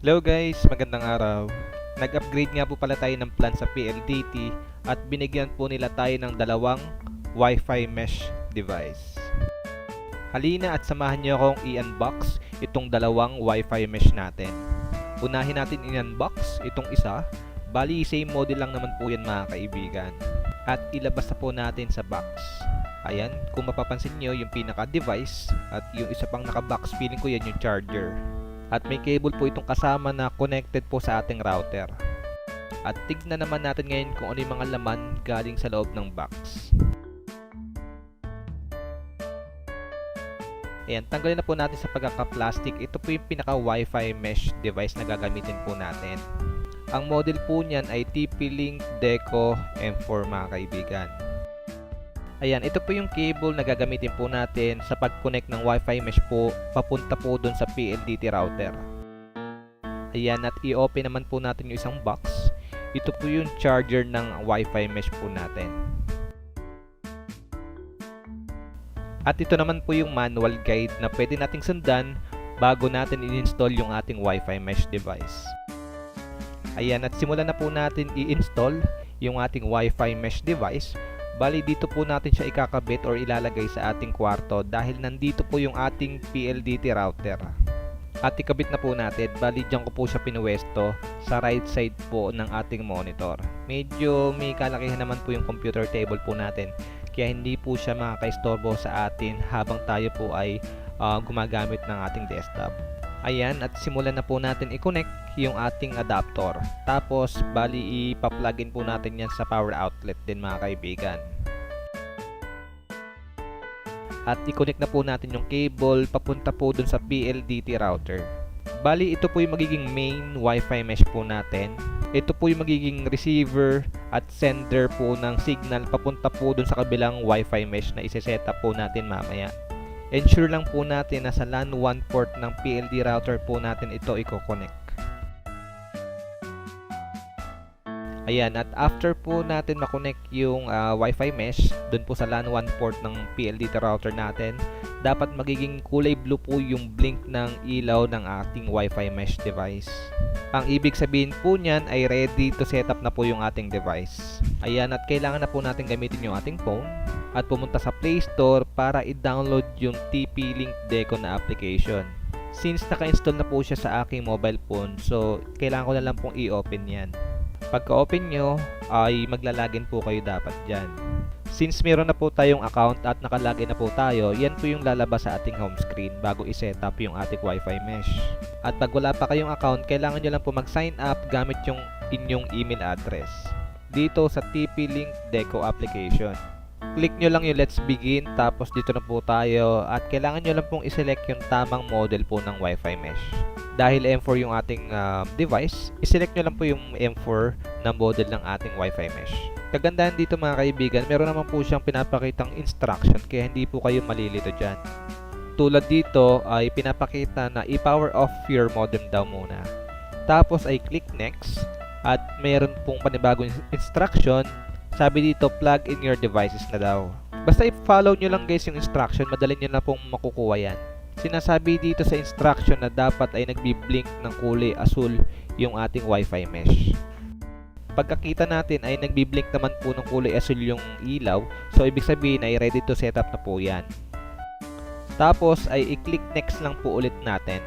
Hello guys, magandang araw. Nag-upgrade nga po pala tayo ng plan sa PLDT at binigyan po nila tayo ng dalawang Wi-Fi mesh device. Halina at samahan niyo akong i-unbox itong dalawang Wi-Fi mesh natin. Unahin natin i-unbox itong isa. Bali, same model lang naman po yan mga kaibigan. At ilabas na po natin sa box. Ayan, kung mapapansin nyo yung pinaka-device at yung isa pang naka-box, feeling ko yan yung charger. At may cable po itong kasama na connected po sa ating router. At tignan naman natin ngayon kung ano yung mga laman galing sa loob ng box. Ayan, tanggalin na po natin sa pagkaka-plastic. Ito po yung pinaka-Wi-Fi mesh device na gagamitin po natin. Ang model po niyan ay TP-Link Deco M4 mga kaibigan. Ayan, ito po yung cable na gagamitin po natin sa pag-connect ng Wi-Fi mesh po papunta po dun sa PLDT router. Ayan, at i-open naman po natin yung isang box. Ito po yung charger ng Wi-Fi mesh po natin. At ito naman po yung manual guide na pwede nating sundan bago natin i-install yung ating Wi-Fi mesh device. Ayan, at simulan na po natin i-install yung ating Wi-Fi mesh device. Bali, dito po natin siya ikakabit or ilalagay sa ating kwarto dahil nandito po yung ating PLDT router. At ikabit na po natin. Bali, dyan ko po siya pinuwesto sa right side po ng ating monitor. Medyo may kalakihan naman po yung computer table po natin. Kaya hindi po siya makakaistorbo sa atin habang tayo po ay gumagamit ng ating desktop. Ayan, at simulan na po natin i-connect yung ating adapter. Tapos, bali ipa-plugin po natin yan sa power outlet din mga kaibigan. At i-connect na po natin yung cable papunta po dun sa PLDT router. Bali, ito po yung magiging main Wi-Fi mesh po natin. Ito po yung magiging receiver at sender po ng signal papunta po dun sa kabilang Wi-Fi mesh na isi-set up po natin mamaya. Ensure lang po natin na sa LAN 1 port ng PLD router po natin ito i-connect. Ayan, at after po natin makonect yung Wi-Fi mesh dun po sa LAN 1 port ng PLDT router natin, dapat magiging kulay blue po yung blink ng ilaw ng ating Wi-Fi mesh device. Ang ibig sabihin po niyan ay ready to set up na po yung ating device. Ayan, at kailangan na po natin gamitin yung ating phone at pumunta sa Play Store para i-download yung TP-Link Deco na application. Since naka-install na po siya sa aking mobile phone, so kailangan ko na lang pong i-open yan. Pagka-open nyo, ay maglalagin po kayo dapat dyan. Since meron na po tayong account at nakalagin na po tayo, yan po yung lalabas sa ating home screen bago i-set up yung ating Wi-Fi mesh. At pag wala pa kayong account, kailangan nyo lang po mag-sign up gamit yung inyong email address dito sa TP-Link Deco application. Click nyo lang yung let's begin, tapos dito na po tayo at kailangan nyo lang pong i-select yung tamang model po ng Wi-Fi mesh. Dahil M4 yung ating device, i-select nyo lang po yung M4 na model ng ating Wi-Fi mesh. Kagandahan dito mga kaibigan, meron naman po siyang pinapakitang instruction kaya hindi po kayo malilito dyan. Tulad dito ay pinapakita na i-power off your modem daw muna. Tapos ay click next at mayroon pong panibagong instruction. Sabi dito, plug in your devices na daw. Basta i-follow nyo lang guys yung instruction, madali nyo na pong makukuha yan. Sinasabi dito sa instruction na dapat ay nagbi-blink ng kulay asul yung ating Wi-Fi mesh. Pagkakita natin ay nagbi-blink naman po ng kulay asul yung ilaw, so ibig sabihin ay ready to set up na po yan. Tapos ay i-click next lang po ulit natin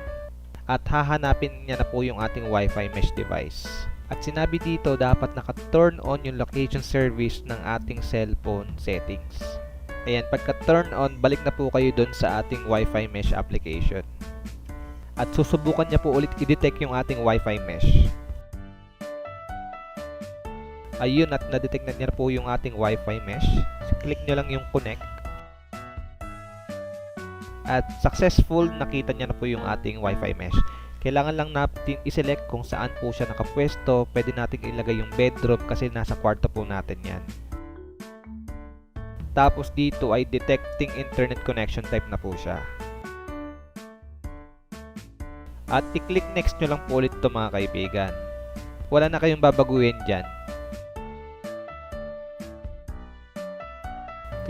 at hahanapin niya na po yung ating Wi-Fi mesh device. At sinabi dito dapat naka-turn on yung location service ng ating cellphone settings. Ayan, pagka turn on, balik na po kayo dun sa ating Wi-Fi mesh application. At susubukan niya po ulit i-detect yung ating Wi-Fi mesh. Ayun, at na-detect na niya po yung ating Wi-Fi mesh. So, click nyo lang yung connect. At successful, nakita niya na po yung ating Wi-Fi mesh. Kailangan lang natin i-select kung saan po siya nakapwesto. Pwede natin ilagay yung bedroom kasi nasa kwarto po natin yan. Tapos dito ay detecting internet connection type na po siya. At i-click next nyo lang po ulit ito mga kaibigan. Wala na kayong babaguhin dyan.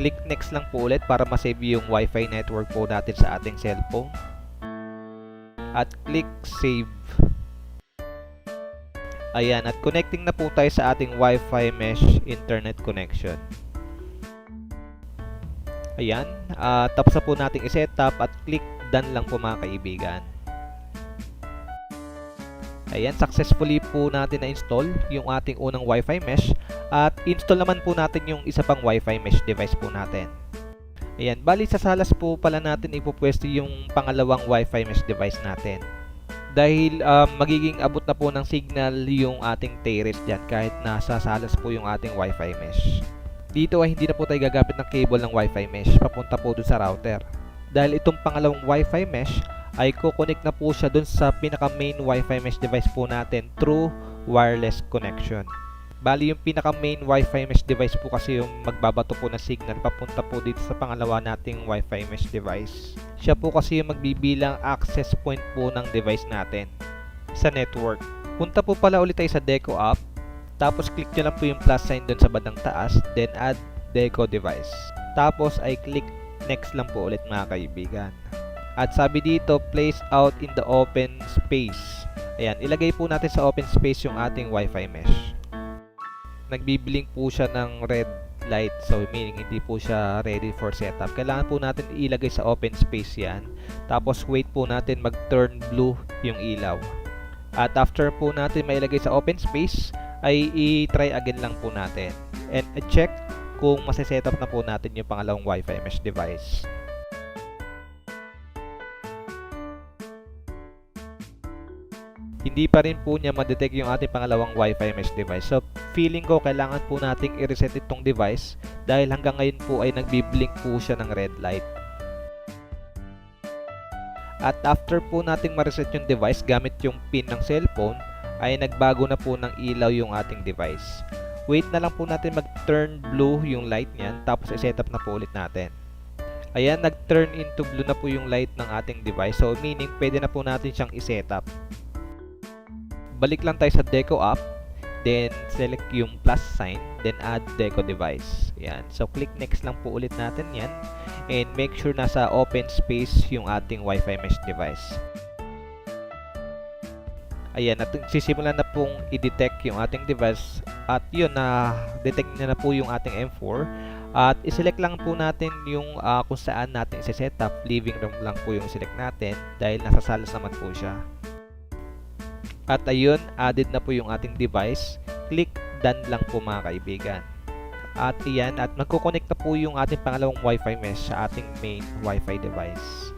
Click next lang po ulit para ma-save yung Wi-Fi network po natin sa ating cellphone. At click save. Ayan, at connecting na po tayo sa ating Wi-Fi mesh internet connection. Ayan, tapos na po nating i-setup at click done lang po mga kaibigan. Ayan, successfully po natin na-install yung ating unang Wi-Fi mesh at install naman po natin yung isa pang Wi-Fi mesh device po natin. Ayan, bali sa salas po pala natin ipopwesto yung pangalawang Wi-Fi mesh device natin. Dahil magiging abot na po ng signal yung ating terrace dyan kahit nasa salas po yung ating Wi-Fi mesh. Dito ay hindi na po tayo gagamit ng cable ng Wi-Fi mesh papunta po dun sa router. Dahil itong pangalawang Wi-Fi mesh ay kukonek na po siya dun sa pinaka main Wi-Fi mesh device po natin through wireless connection. Bali yung pinaka main Wi-Fi mesh device po kasi yung magbabato po ng signal papunta po dito sa pangalawa nating Wi-Fi mesh device. Siya po kasi yung magbibilang access point po ng device natin sa network. Punta po pala ulit tayo sa Deco app, tapos click nyo lang po yung plus sign dun sa bandang taas, then add Deco device. Tapos ay click next lang po ulit mga kaibigan. At sabi dito, place out in the open space. Ayan, ilagay po natin sa open space yung ating Wi-Fi mesh. Nagbiblink po siya ng red light, so meaning hindi po siya ready for setup. Kailangan po natin ilagay sa open space yan. Tapos wait po natin mag-turn blue yung ilaw. At after po natin mailagay sa open space, ay i-try again lang po natin. And check kung masisetup na po natin yung pangalawang Wi-Fi mesh device. Hindi pa rin po niya ma-detect yung ating pangalawang Wi-Fi mesh device. So, feeling ko kailangan po nating i-reset itong device dahil hanggang ngayon po ay nagbi-blink po siya ng red light. At after po nating ma-reset yung device gamit yung pin ng cellphone, ay nagbago na po ng ilaw yung ating device. Wait na lang po natin mag-turn blue yung light niyan, tapos i-setup na po ulit natin. Ayan, nag-turn into blue na po yung light ng ating device. So, meaning pwede na po natin siyang i-setup. Balik lang tayo sa Deco app, then select yung plus sign, then add Deco device. Yan. So click next lang po ulit natin yan, and make sure nasa open space yung ating Wi-Fi mesh device. Ayan, at sisimulan na pong i-detect yung ating device, at yun, na-detect na po yung ating M4. At iselect lang po natin yung kung saan natin i-setup. Living room lang po yung select natin dahil nasa salas naman po siya. At ayun, added na po yung ating device. Click done lang po mga kaibigan. At iyan, at magkoconnect na po yung ating pangalawang Wi-Fi mesh sa ating main Wi-Fi device.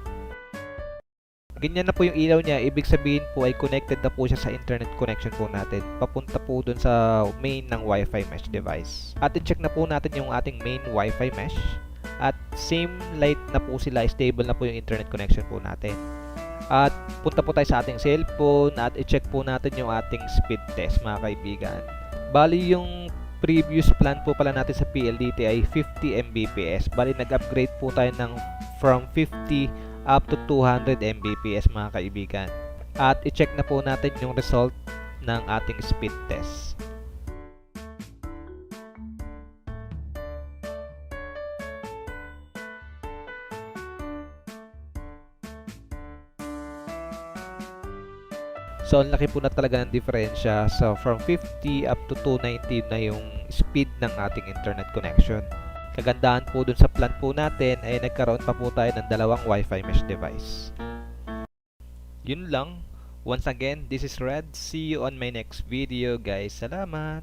Ganyan na po yung ilaw niya. Ibig sabihin po ay connected na po siya sa internet connection po natin. Papunta po dun sa main ng Wi-Fi mesh device. At i-check na po natin yung ating main Wi-Fi mesh. At same light na po sila. Stable na po yung internet connection po natin. At punta po tayo sa ating cellphone at i-check po natin yung ating speed test mga kaibigan. Bali yung previous plan po pala natin sa PLDT ay 50 Mbps. Bali nag-upgrade po tayo ng from 50 up to 200 Mbps mga kaibigan. At i-check na po natin yung result ng ating speed test. So, ang laki po na talaga ng diferensya. So, from 50 up to 290 na yung speed ng ating internet connection. Kagandahan po dun sa plan po natin ay nagkaroon pa po tayo ng dalawang Wi-Fi mesh device. Yun lang. Once again, this is Red. See you on my next video guys. Salamat!